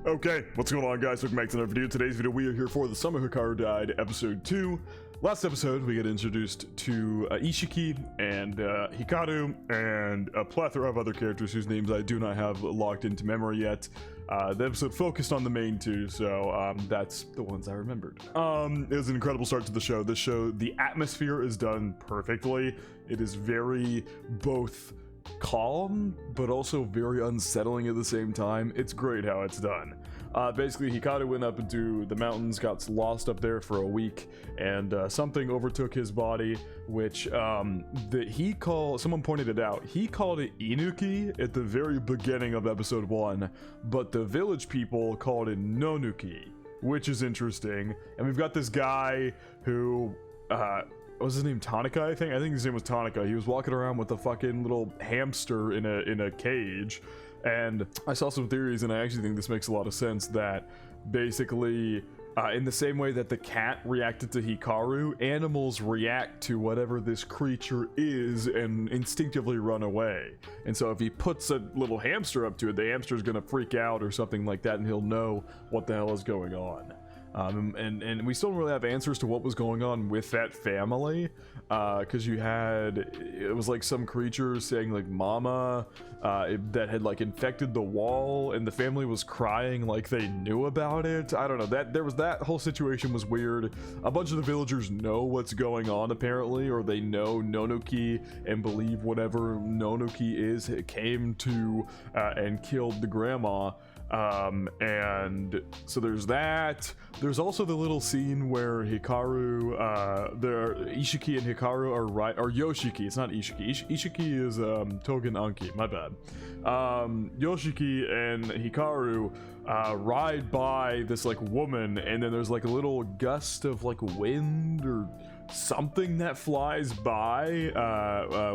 Okay, what's going on, guys? Welcome back to another video. Today's video, we are here for The Summer Hikaru Died, episode 2. Last episode, we get introduced to Ishiki and Hikaru and a plethora of other characters whose names I do not have locked into memory yet. The episode focused on the main two, so that's the ones I remembered. It was an incredible start to the show. This show, the atmosphere is done perfectly. It is very both calm but also very unsettling at the same time. It's great how it's done. Basically, Hikaru went up into the mountains, got lost up there for a week, and something overtook his body, which someone pointed it out, he called it Inuki at the very beginning of episode 1, but the village people called it Nonuki, which is interesting. And we've got this guy who what was his name? Tanaka, I think his name was Tanaka. He was walking around with a fucking little hamster in a cage, and I saw some theories, and I actually think this makes a lot of sense, that basically in the same way that the cat reacted to Hikaru, animals react to whatever this creature is and instinctively run away. And so if he puts a little hamster up to it, the hamster's gonna freak out or something like that, and he'll know what the hell is going on. And we still don't really have answers to what was going on with that family, because it was like some creature saying like mama that had like infected the wall, and the family was crying like they knew about it. I don't know, that whole situation was weird. A bunch of the villagers know what's going on apparently, or they know Nonuki and believe whatever Nonuki is came to and killed the grandma. And so there's that. There's also the little scene where Hikaru, Ishiki and Hikaru or Yoshiki, it's not Ishiki. Ishiki is Togen Anki, my bad. Yoshiki and Hikaru ride by this like woman, and then there's like a little gust of like wind or something that flies by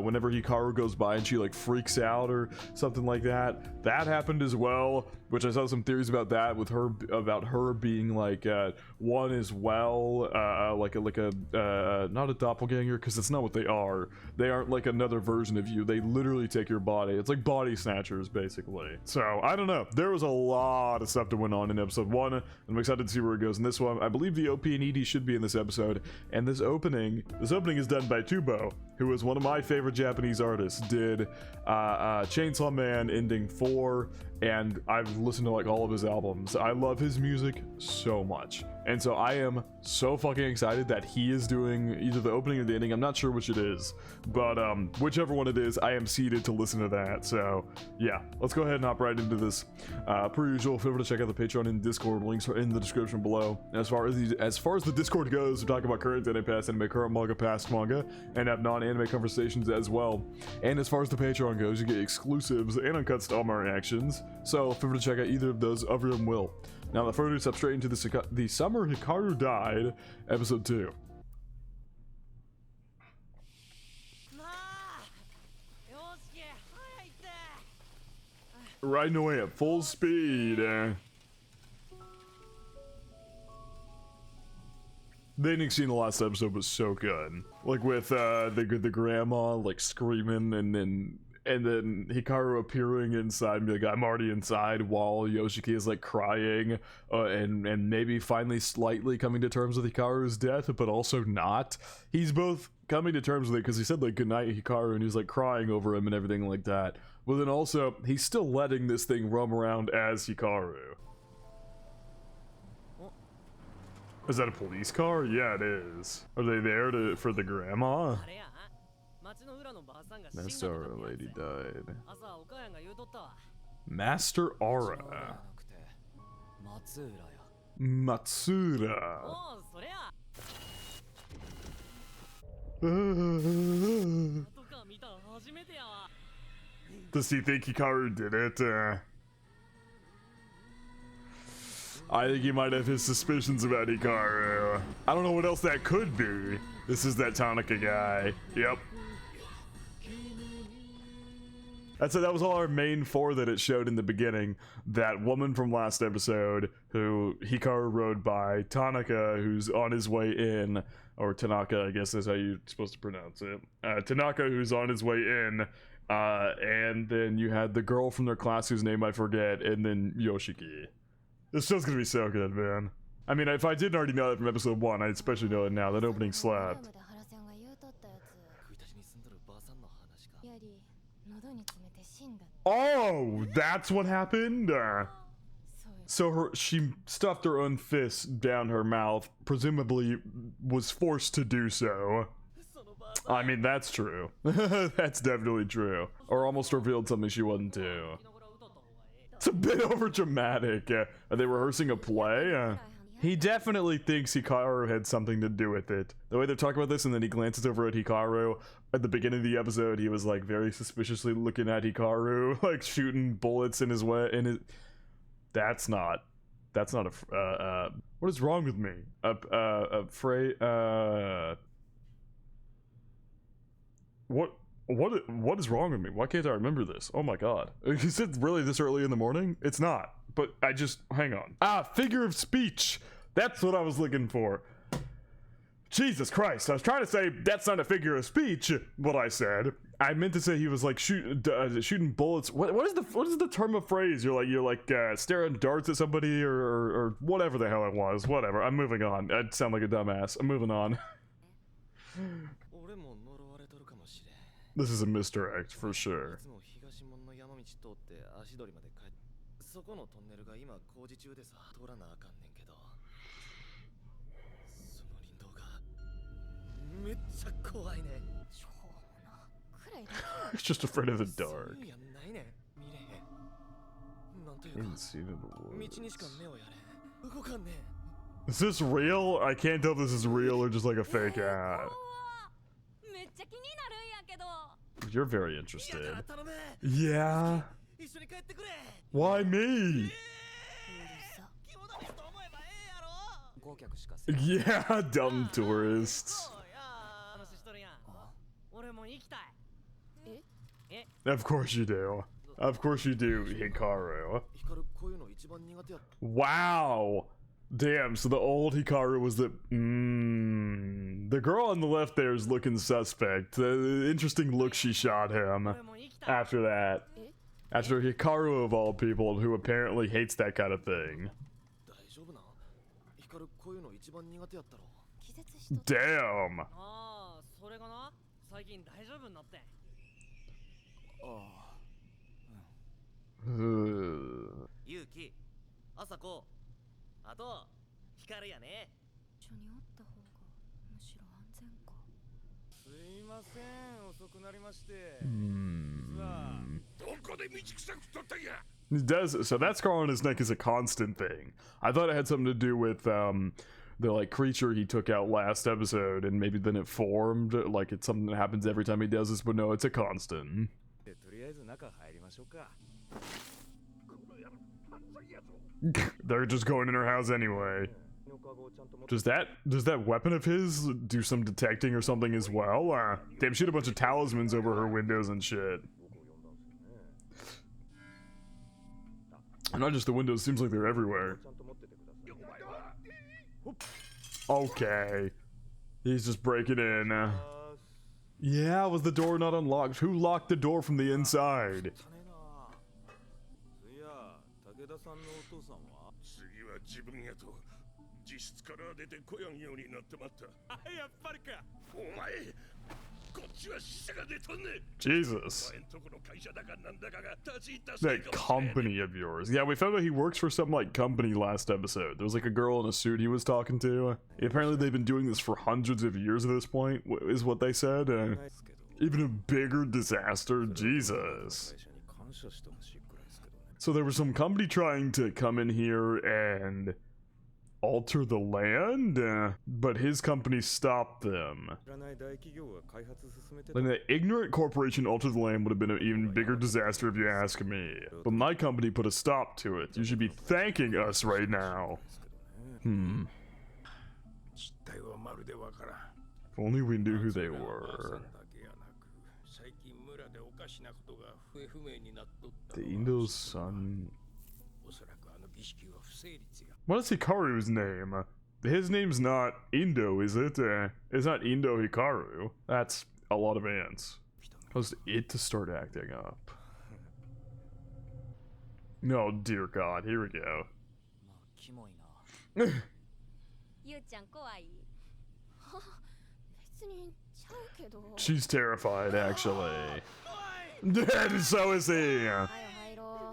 whenever Hikaru goes by, and she like freaks out or something like that. That happened as well, which I saw some theories about that, with her, about her being like one as well, like a not a doppelganger, because that's not what they are. They aren't like another version of you. They literally take your body. It's like body snatchers basically. So I don't know, there was a lot of stuff that went on in episode 1, and I'm excited to see where it goes in this one. I believe the OP and ED should be in this episode, and this opening is done by Tubo, who is one of my favorite Japanese artists. Did Chainsaw Man Ending 4, and I've listened to like all of his albums. I love his music so much, and so I am so fucking excited that he is doing either the opening or the ending. I'm not sure which it is, but whichever one it is, I am seated to listen to that. So yeah, let's go ahead and hop right into this. Per usual, feel free to check out the Patreon and Discord, links are in the description below. And as far as the Discord goes, we talk about current anime, past anime, current manga, past manga, and have non-anime conversations as well. And as far as the Patreon goes, you get exclusives and uncuts to all my reactions, so feel free to check out either of those. Of them will. Now, without further ado, step straight into the Summer Hikaru Died, episode 2. Riding away at full speed. The ending scene in the last episode was so good, like with the grandma like screaming, and then Hikaru appearing inside and be like, I'm already inside, while Yoshiki is like crying, and maybe finally slightly coming to terms with Hikaru's death, but also not. He's both coming to terms with it, because he said like goodnight Hikaru, and he's like crying over him and everything like that, but then also he's still letting this thing roam around as Hikaru. Is that a police car? Yeah, it is. Are they there for the grandma? Master Aura lady died. Master Aura. Matsuda. Does he think Hikaru did it? I think he might have his suspicions about Hikaru. I don't know what else that could be. This is that Tanaka guy. Yep. That was all our main 4 that it showed in the beginning. That woman from last episode who Hikaru rode by, Tanaka who's on his way in, or Tanaka I guess is how you're supposed to pronounce it. Tanaka who's on his way in, and then you had the girl from their class whose name I forget, and then Yoshiki. This show's gonna be so good, man. I mean, if I didn't already know that from episode 1, I especially know it now. That opening slapped. Oh, that's what happened? So she stuffed her own fist down her mouth, presumably was forced to do so. I mean, that's true. That's definitely true. Or almost revealed something she wasn't to. It's a bit over dramatic. Are they rehearsing a play? He definitely thinks Hikaru had something to do with it. The way they're talking about this, and then he glances over at Hikaru. At the beginning of the episode, he was like very suspiciously looking at Hikaru, like shooting bullets in his way. That's not a. What is wrong with me? What is wrong with me? Why can't I remember this? Oh my god. Is it really this early in the morning? It's not. But I just, hang on. Figure of speech. That's what I was looking for. Jesus Christ. I was trying to say that's not a figure of speech, what I said. I meant to say he was like shooting bullets. What is the term of phrase? You're like staring darts at somebody or whatever the hell it was. Whatever. I'm moving on. I sound like a dumbass. I'm moving on. This is a misdirect for sure. He's just afraid of the dark. Can't see the woods. Is this real? I can't tell if this is real or just like a fake ad. You're very interested. Yeah. Why me? Yeah, dumb tourists. Of course you do. Of course you do, Hikaru. Wow. Damn, so the old Hikaru was the girl on the left there is looking suspect. The interesting look she shot him after that. After Hikaru of all people, who apparently hates that kind of thing. Damn. Yuki, Asako, あと、Hikaru やね。一緒におった方がむしろ安全か。すいません、遅くなりまして。どこで道草食っとったんや。He does, so that scar on his neck is a constant thing. I thought it had something to do with the like creature he took out last episode, and maybe then it formed, like it's something that happens every time he does this, but no, it's a constant. They're just going in her house anyway. Does that weapon of his do some detecting or something as well? Damn, she had a bunch of talismans over her windows and shit. Not just the windows, seems like they're everywhere. Okay. He's just breaking in. Yeah, was the door not unlocked? Who locked the door from the inside? Jesus. That company of yours. Yeah, we found out he works for some like company last episode. There was like a girl in a suit he was talking to. Apparently they've been doing this for hundreds of years at this point, is what they said. Even a bigger disaster, Jesus. So there was some company trying to come in here and alter the land, but his company stopped them. Letting the ignorant corporation alter the land would have been an even bigger disaster if you ask me. But my company put a stop to it. You should be thanking us right now. If only we knew who they were. The Indo's son. What is Hikaru's name? His name's not Indo, is it? It's not Indo Hikaru. That's a lot of ants. Caused it to start acting up. No, dear God, here we go. キモいな。ゆうちゃん怖い。別にちゃうけど。She's terrified, actually. And so is he.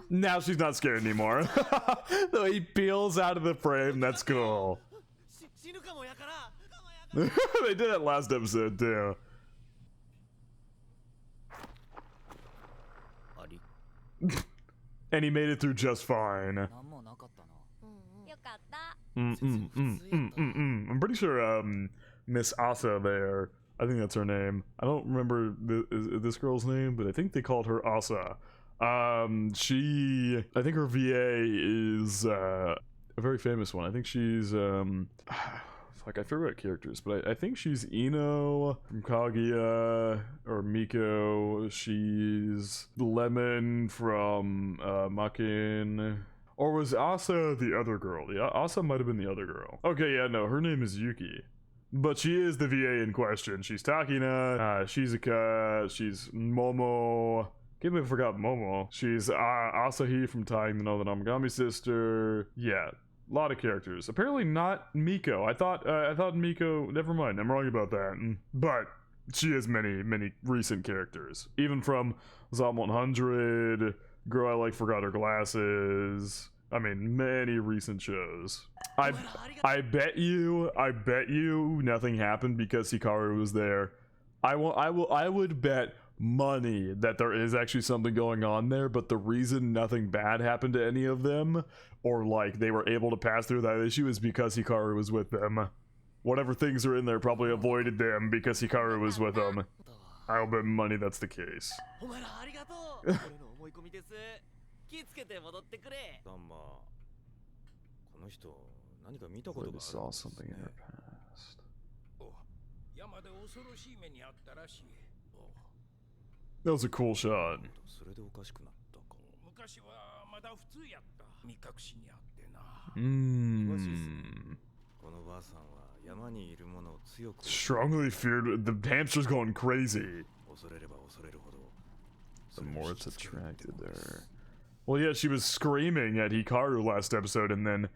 Now she's not scared anymore. Though he peels out of the frame, that's cool. They did that last episode, too. And he made it through just fine. I'm pretty sure Miss Asa there, I think that's her name. I don't remember this girl's name, but I think they called her Asa. I think her VA is a very famous one. I think she's fuck, I forget characters, but I think she's Ino from Kaguya or Miko. She's Lemon from Makin. Or was Asa the other girl? Yeah, Asa might have been the other girl. Okay, yeah, no, her name is Yuki. But she is the VA in question. She's Takina, Shizuka, she's Momo. Can't believe I forgot Momo. She's Asahi from Tying the Northern Amagami Sister. Yeah, a lot of characters. Apparently not Miko. I thought Miko. Never mind. I'm wrong about that. But she has many recent characters. Even from Zom 100. Girl I Like Forgot Her Glasses. I mean, many recent shows. I bet you nothing happened because Hikaru was there. I would bet money that there is actually something going on there, but the reason nothing bad happened to any of them, or like they were able to pass through that issue, is because Hikaru was with them. Whatever things are in there probably avoided them because Hikaru was with them. I'll bet money that's the case. Saw something in her past. That was a cool shot. Strongly feared. The hamster's going crazy. The more it's attracted there. Well, yeah, she was screaming at Hikaru last episode, and then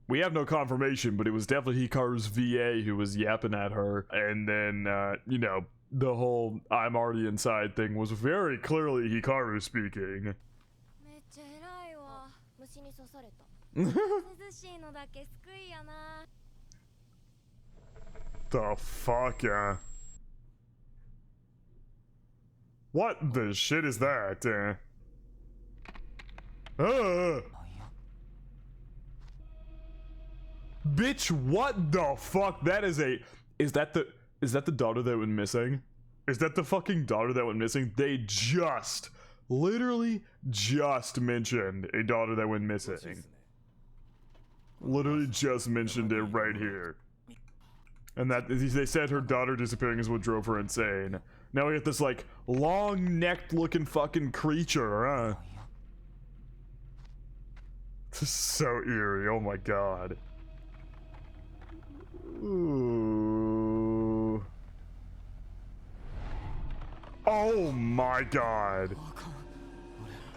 we have no confirmation, but it was definitely Hikaru's VA who was yapping at her. And then, you know, the whole I'm already inside thing was very clearly Hikaru speaking. The fuck, yeah. What the shit is that? Bitch, what the fuck? That is a... Is that the daughter that went missing? Is that the fucking daughter that went missing? They just, literally just mentioned a daughter that went missing. Literally just mentioned it right here. And that they said her daughter disappearing is what drove her insane. Now we get this like long-necked looking fucking creature, huh? This is so eerie, oh my god. Ooh. Oh my god.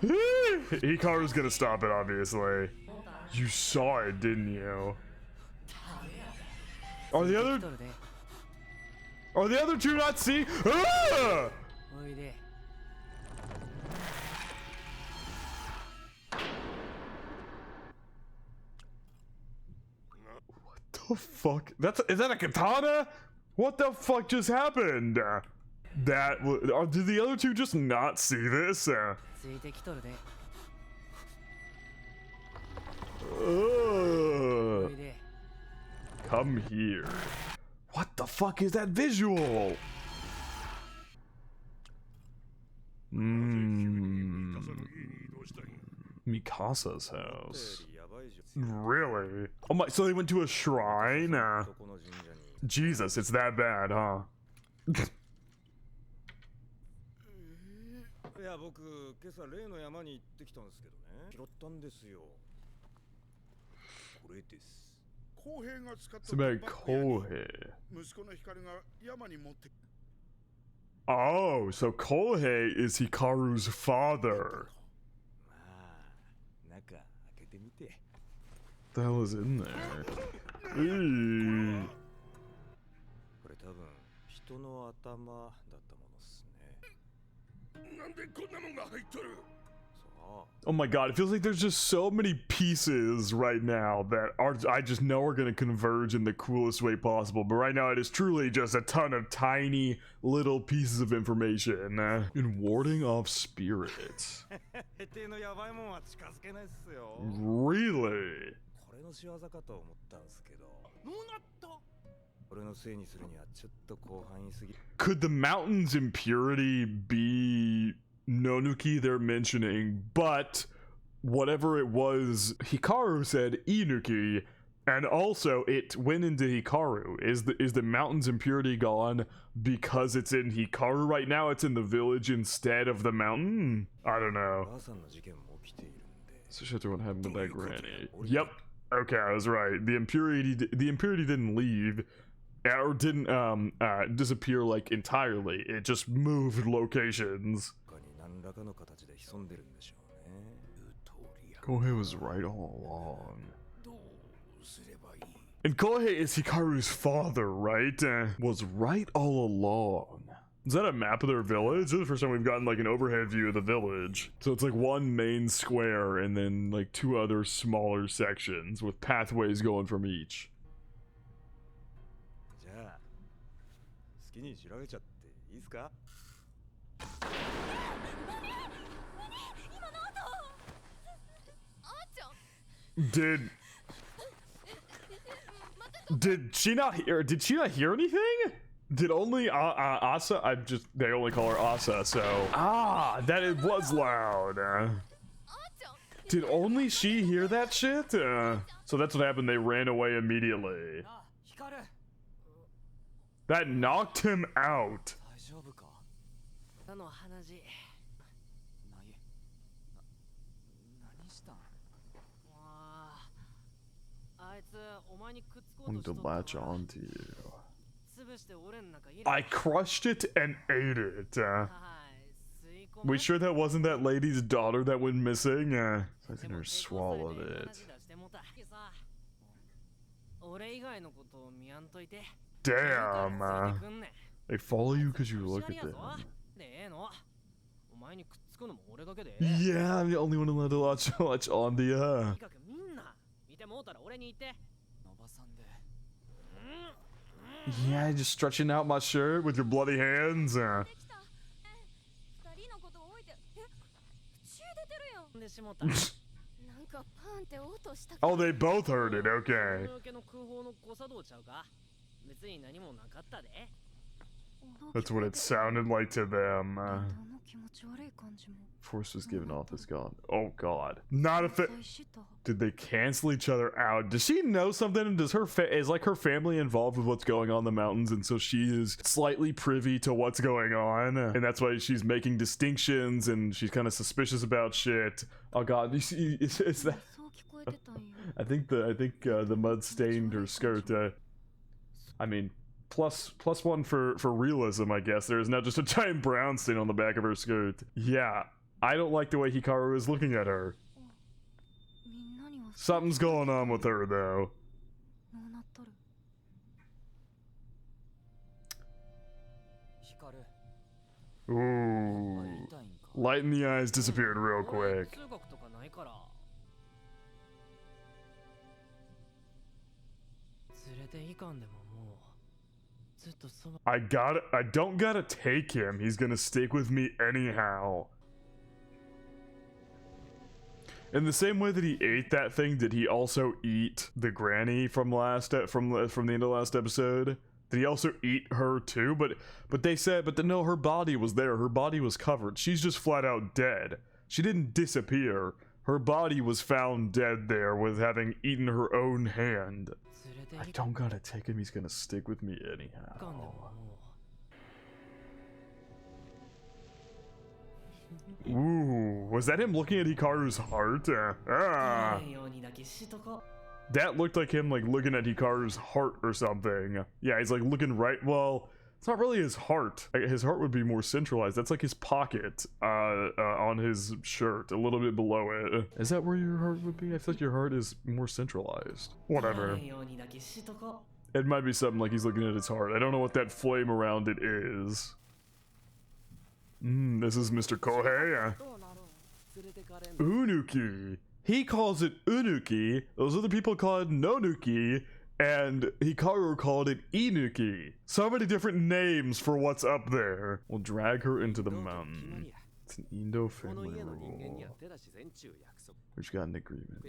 Hikaru's gonna stop it, obviously. You saw it, didn't you? Are the other two not see? Ah! What the fuck? Is that a katana? What the fuck just happened? Did the other two just not see this? Come here. What the fuck is that visual? Mikasa's house. Really? Oh my, so they went to a shrine? Jesus, it's that bad, huh? It's about Kohei. Oh, so Kohei is Hikaru's father. the hell is in there? Eee. これ多分人の頭だったものっすね。なんでこんなもんが入っとる？ Oh my god, it feels like there's just so many pieces right now that are I just know are gonna converge in the coolest way possible. But right now it is truly just a ton of tiny little pieces of information. In warding off spirits. Really? Could the mountain's impurity be Nonuki they're mentioning, but whatever it was, Hikaru said Inuki, and also it went into Hikaru. Is the mountain's impurity gone because it's in Hikaru right now? It's in the village instead of the mountain? I don't know. So shit, what happened to that granny? Yep. Okay, I was right. The impurity didn't leave. Or didn't disappear like entirely. It just moved locations. Kohei was right all along. And Kohei is Hikaru's father, right? Was right all along. Is that a map of their village? This is the first time we've gotten like an overhead view of the village. So it's like one main square and then like two other smaller sections with pathways going from each. Did she not hear? Did she not hear anything? Did only Asa? They only call her Asa, so that it was loud. Did only she hear that shit? So that's what happened. They ran away immediately. That knocked him out. Wanted to latch onto you. I crushed it and ate it. We sure that wasn't that lady's daughter that went missing? I think her swallowed it. Damn. They follow you because you look at them. Yeah, I'm the only one allowed to latch onto you. Yeah, just stretching out my shirt with your bloody hands. Oh, they both heard it, okay. That's what it sounded like to them. Force was given off as gone. Oh god. Not if it. Did they cancel each other out? Does she know something? Does her is like her family involved with what's going on in the mountains, and so she is slightly privy to what's going on, and that's why she's making distinctions and she's kind of suspicious about shit. Oh god, you see, it's that. I think the mud stained her skirt. I mean, plus one for realism, I guess. There is now just a giant brown stain on the back of her skirt. Yeah, I don't like the way Hikaru is looking at her. Something's going on with her, though. Ooh. Light in the eyes disappeared real quick. I don't gotta take him. He's gonna stick with me anyhow. In the same way that he ate that thing, did he also eat the granny from the end of last episode? Did he also eat her too? But they said, no, her body was there. Her body was covered. She's just flat out dead. She didn't disappear. Her body was found dead there with having eaten her own hand. I don't gotta take him. He's gonna stick with me anyhow. Ooh, was that him looking at Hikaru's heart? That looked like him like looking at Hikaru's heart or something. Yeah, he's like looking right. Well, It's not really his heart. His heart would be more centralized. That's like his pocket on his shirt, a little bit below it. Is that where your heart would be? I feel like your heart is more centralized. Whatever. It might be something like he's looking at his heart. I don't know what that flame around it is. This is Mr. Kohei. Unuki. He calls it Unuki. Those other people call it Nonuki. And Hikaru called it Inuki. So many different names for what's up there. We'll drag her into the mountain. It's an Indo family rule. We've got an agreement.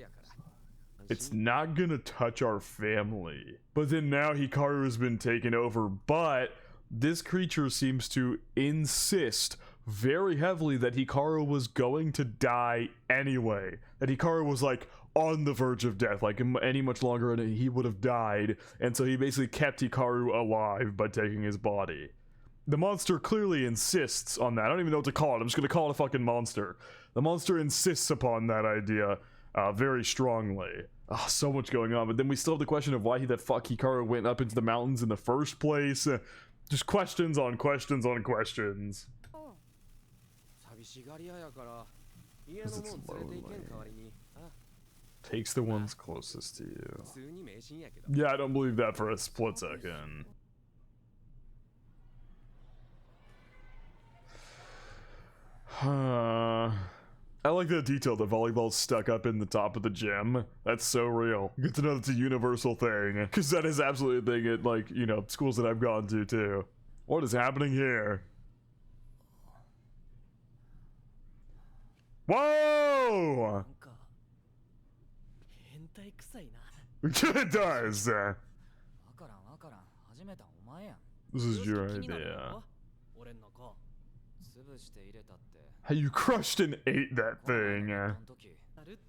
It's not gonna touch our family. But then now Hikaru has been taken over, but this creature seems to insist very heavily that Hikaru was going to die anyway. That Hikaru was like on the verge of death, like any much longer and he would have died, and so he basically kept Hikaru alive by taking his body. The monster clearly insists on that. I don't even know what to call it. I'm just gonna call it a fucking monster. The monster insists upon that idea very strongly. So much going on, but then we still have the question of why the fuck Hikaru went up into the mountains in the first place. Just questions on questions on questions. Because it's lonely. Takes the ones closest to you. Yeah, I don't believe that for a split second. I like the detail. The volleyball's stuck up in the top of the gym. That's so real. Good to know that's a universal thing, because that is absolutely a thing at, like, you know, schools that I've gone to too. What is happening here? Whoa! It does. This is your idea. How you crushed and ate that thing.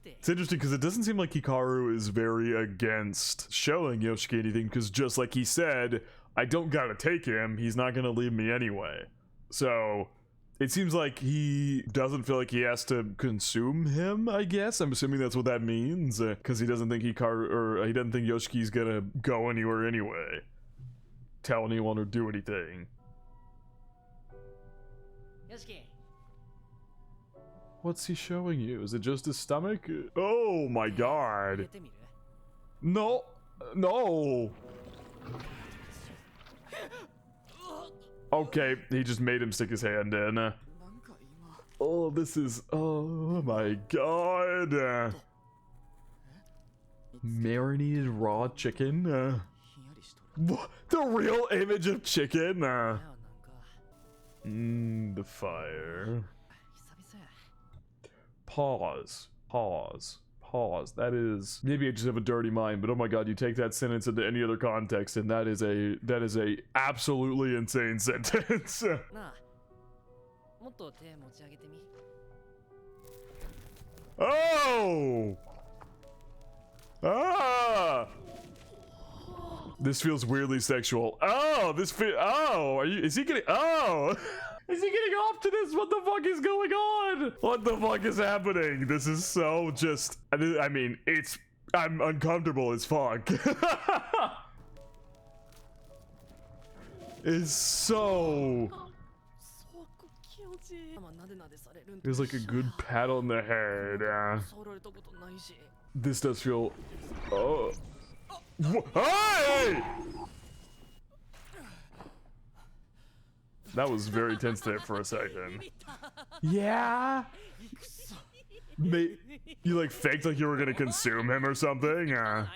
It's interesting because it doesn't seem like Hikaru is very against showing Yoshiki anything, because just like he said, I don't gotta take him, he's not gonna leave me anyway. So it seems like he doesn't feel like he has to consume him, I guess. I'm assuming that's what that means, because he doesn't think Hikaru, or he doesn't think Yoshiki's gonna go anywhere anyway. Tell anyone or do anything. Yoshiki. What's he showing you? Is it just his stomach? Oh my god. No. No. Okay, he just made him stick his hand in. Oh, this is... Oh my god. Marinated raw chicken? The real image of chicken? The fire. Pause. Pause. Pause. That is... Maybe I just have a dirty mind, but oh my god, you take that sentence into any other context and that is a absolutely insane sentence. Oh! Ah! This feels weirdly sexual. Oh, oh, is he getting... Oh! Is he getting off to this? What the fuck is going on? What the fuck is happening? This is so just... I mean, I'm uncomfortable as fuck. It's so... It was like a good pat on the head. This does feel... Oh. Hey! That was very tense there for a second. Yeah? You like faked like you were gonna consume him or something? Yeah.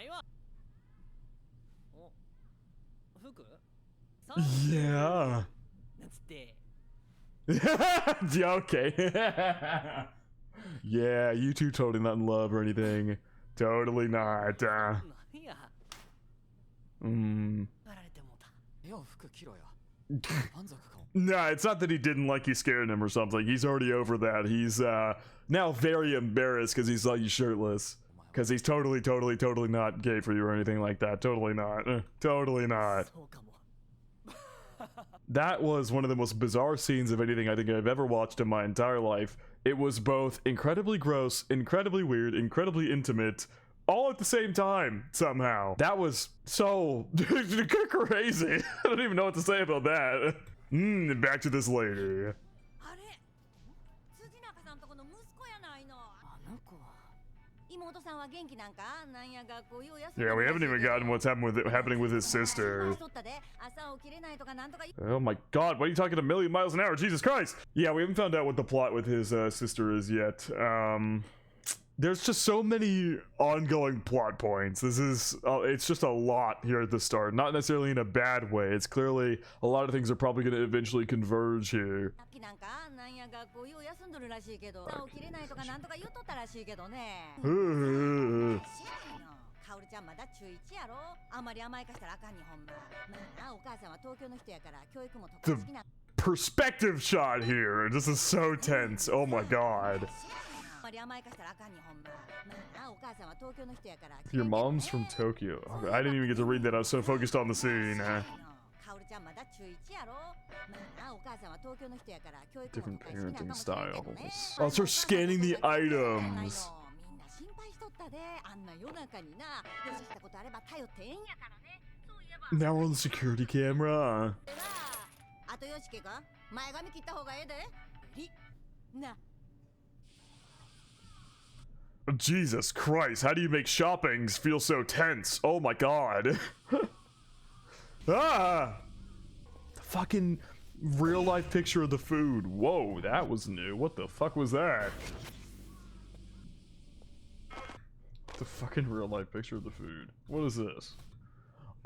Yeah, okay. Yeah, you two totally not in love or anything. Totally not. Nah, it's not that he didn't like you scaring him or something. He's already over that. He's now very embarrassed because he saw you shirtless. Because he's totally not gay for you or anything like that. Totally not. Totally not. That was one of the most bizarre scenes of anything I think I've ever watched in my entire life. It was both incredibly gross, incredibly weird, incredibly intimate, all at the same time somehow. That was so crazy. I don't even know what to say about that. Back to this lady. あれ辻中さんとこの息子やないの。あの子妹さんは元気なんかなんや学校よう休んで Yeah, we haven't even gotten what's happening with his sister. 朝起きれないとかなんとか Oh my god, why are you talking a million miles an hour? Jesus Christ! Yeah, we haven't found out what the plot with his sister is yet. There's just so many ongoing plot points. This is, it's just a lot here at the start. Not necessarily in a bad way. It's clearly, a lot of things are probably going to eventually converge here. なんかなんや学校よう休んどるらしいけど起きれないとかなんとか言うとったらしいけどね。カオルちゃんまだ中1やろ。あまり甘やかしたらあかんにほんま。まあお母さんは東京の人やから教育も特に好きな。 Perspective shot here. This is so tense. Oh my god. Your mom's from Tokyo. Okay, I didn't even get to read that. I was so focused on the scene. Different parenting styles. Oh, start scanning the items. Now we're on the security camera. Jesus Christ, how do you make shoppings feel so tense? Oh my god. Ah! The fucking real life picture of the food. Whoa, that was new. What the fuck was that? The fucking real life picture of the food. What is this?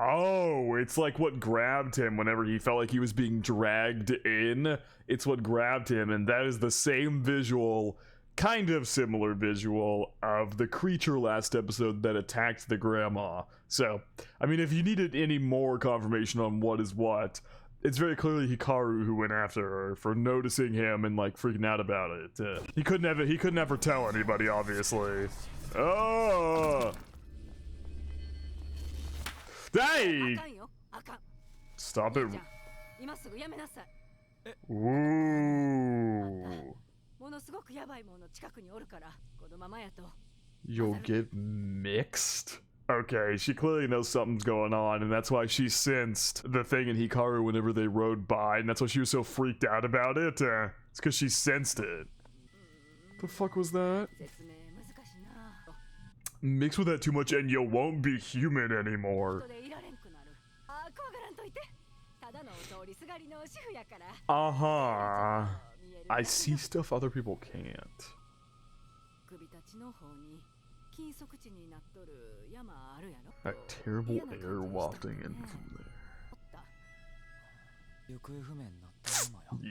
Oh, it's like what grabbed him whenever he felt like he was being dragged in. It's what grabbed him, and that is the same visual, kind of similar visual, of the creature last episode that attacked the grandma. So, I mean, if you needed any more confirmation on what is what, it's very clearly Hikaru who went after her for noticing him and like freaking out about it. He couldn't ever tell anybody, obviously. Oh! Hey! Stop it. Ooh. You'll get mixed? Okay, she clearly knows something's going on, and that's why she sensed the thing in Hikaru whenever they rode by, and that's why she was so freaked out about it. It's because she sensed it. The fuck was that? Mix with that too much and you won't be human anymore. Uh-huh. I see stuff other people can't. That terrible air wafting in from there.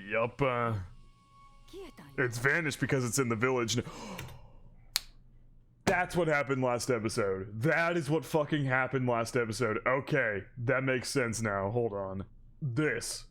Yup, it's vanished because it's in the village. That's what happened last episode. That is what fucking happened last episode. Okay, that makes sense now. Hold on. This.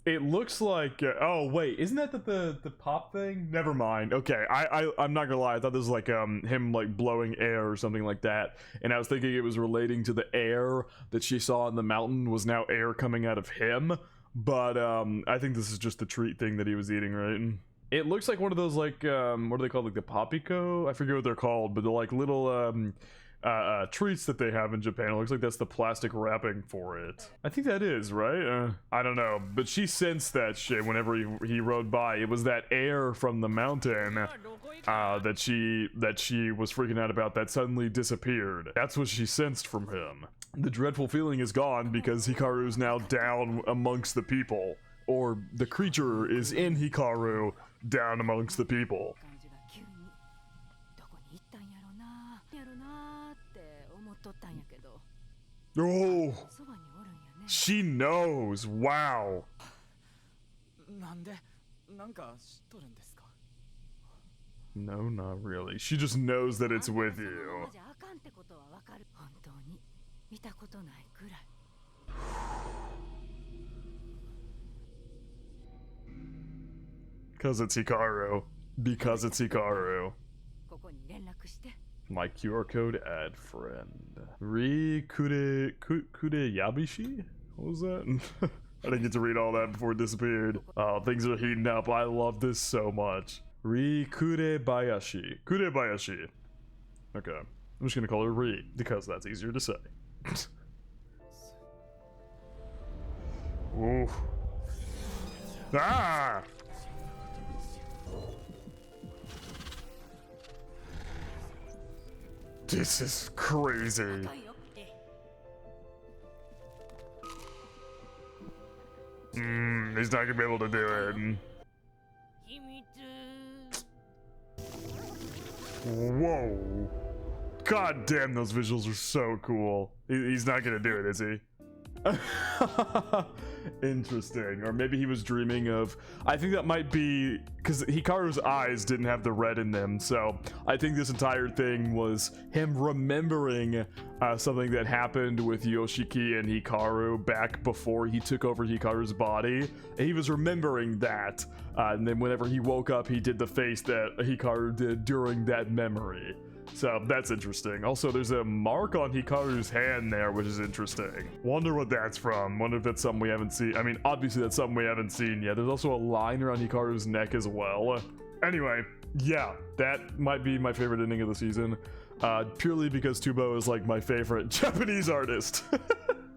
It looks like... oh, wait. Isn't that the pop thing? Never mind. Okay, I'm not gonna lie. I thought this was like him like blowing air or something like that. And I was thinking it was relating to the air that she saw in the mountain was now air coming out of him. But I think this is just the treat thing that he was eating, right? It looks like one of those, like, what are they called? Like the Popico? I forget what they're called, but they're like little treats that they have in Japan. It looks like that's the plastic wrapping for it. I think that is, right? I don't know, but she sensed that shit whenever he rode by. It was that air from the mountain that she was freaking out about that suddenly disappeared. That's what she sensed from him. The dreadful feeling is gone because Hikaru's now down amongst the people. Or the creature is in Hikaru down amongst the people. Oh, she knows. Wow. No, not really. She just knows that it's with you. Because it's Hikaru. Because it's Hikaru. My QR code, add friend. Kude Yabishi? What was that? I didn't get to read all that before it disappeared. Oh, things are heating up. I love this so much. Kude Bayashi. Kude Bayashi. Okay. I'm just gonna call her Ri because that's easier to say. Ooh. Ah! This is crazy. He's not gonna be able to do it. Whoa. God damn, those visuals are so cool. He's not gonna do it, is he? Interesting. Or maybe he was dreaming of... I think that might be... because Hikaru's eyes didn't have the red in them, so I think this entire thing was him remembering something that happened with Yoshiki and Hikaru back before he took over Hikaru's body. He was remembering that, and then whenever he woke up, he did the face that Hikaru did during that memory. So that's interesting. Also, there's a mark on Hikaru's hand there, which is interesting. Wonder what that's from. Wonder if that's something we haven't seen. I mean, obviously that's something we haven't seen yet. There's also a line around Hikaru's neck as well. Anyway, yeah, that might be my favorite ending of the season. Purely because Tubo is like my favorite Japanese artist.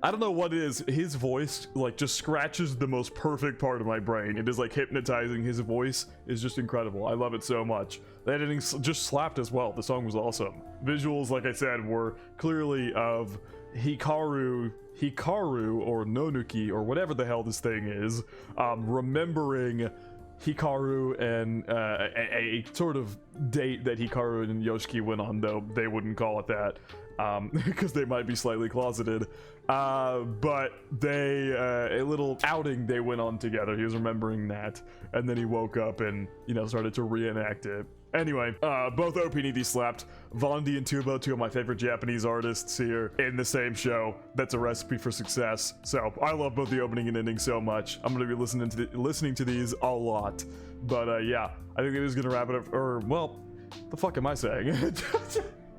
I don't know what it is. His voice like just scratches the most perfect part of my brain. It is like hypnotizing. His voice is just incredible. I love it so much. The editing just slapped as well. The song was awesome. Visuals, like I said, were clearly of Hikaru or Nonuki or whatever the hell this thing is, remembering Hikaru and a sort of date that Hikaru and Yoshiki went on, though they wouldn't call it that because they might be slightly closeted. But they a little outing they went on together. He was remembering that, and then he woke up and, you know, started to reenact it. Anyway, both OP and ED slapped. Vondi and Tubo, two of my favorite Japanese artists here in the same show. That's a recipe for success. So I love both the opening and ending so much. I'm gonna be listening to these a lot. But yeah, I think it is gonna wrap it up. Or well, the fuck am I saying?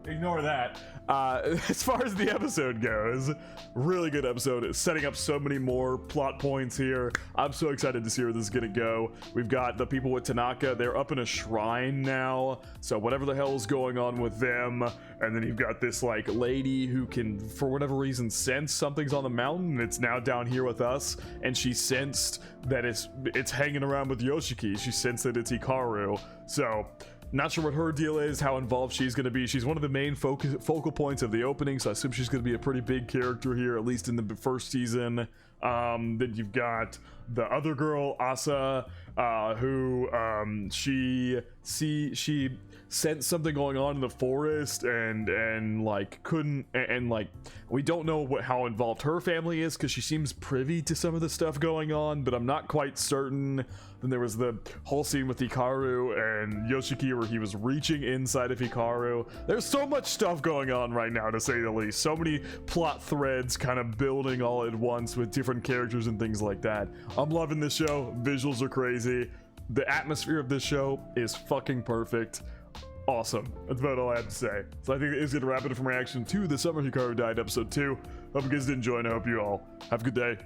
Ignore that. As far as the episode goes, really good episode. It's setting up so many more plot points here. I'm so excited to see where this is gonna go. We've got the people with Tanaka. They're up in a shrine now, so whatever the hell is going on with them. And then you've got this like lady who can, for whatever reason, sense something's on the mountain. It's now down here with us, and she sensed that it's hanging around with Yoshiki. She sensed that it's Hikaru. So not sure what her deal is, how involved she's going to be. She's one of the main focal points of the opening, so I assume she's going to be a pretty big character here, at least in the first season. Then you've got the other girl, Asa, who she sensed something going on in the forest and like couldn't, and like we don't know how involved her family is because she seems privy to some of the stuff going on, but I'm not quite certain. Then there was the whole scene with Hikaru and Yoshiki where he was reaching inside of Hikaru. There's so much stuff going on right now, to say the least. So many plot threads kind of building all at once with different characters and things like that. I'm loving this show. Visuals are crazy. The atmosphere of this show is fucking perfect. Awesome. That's about all I have to say. So I think it is going to wrap it up from reaction to the Summer Hikaru Died episode 2. Hope you guys did enjoy, and I hope you all have a good day.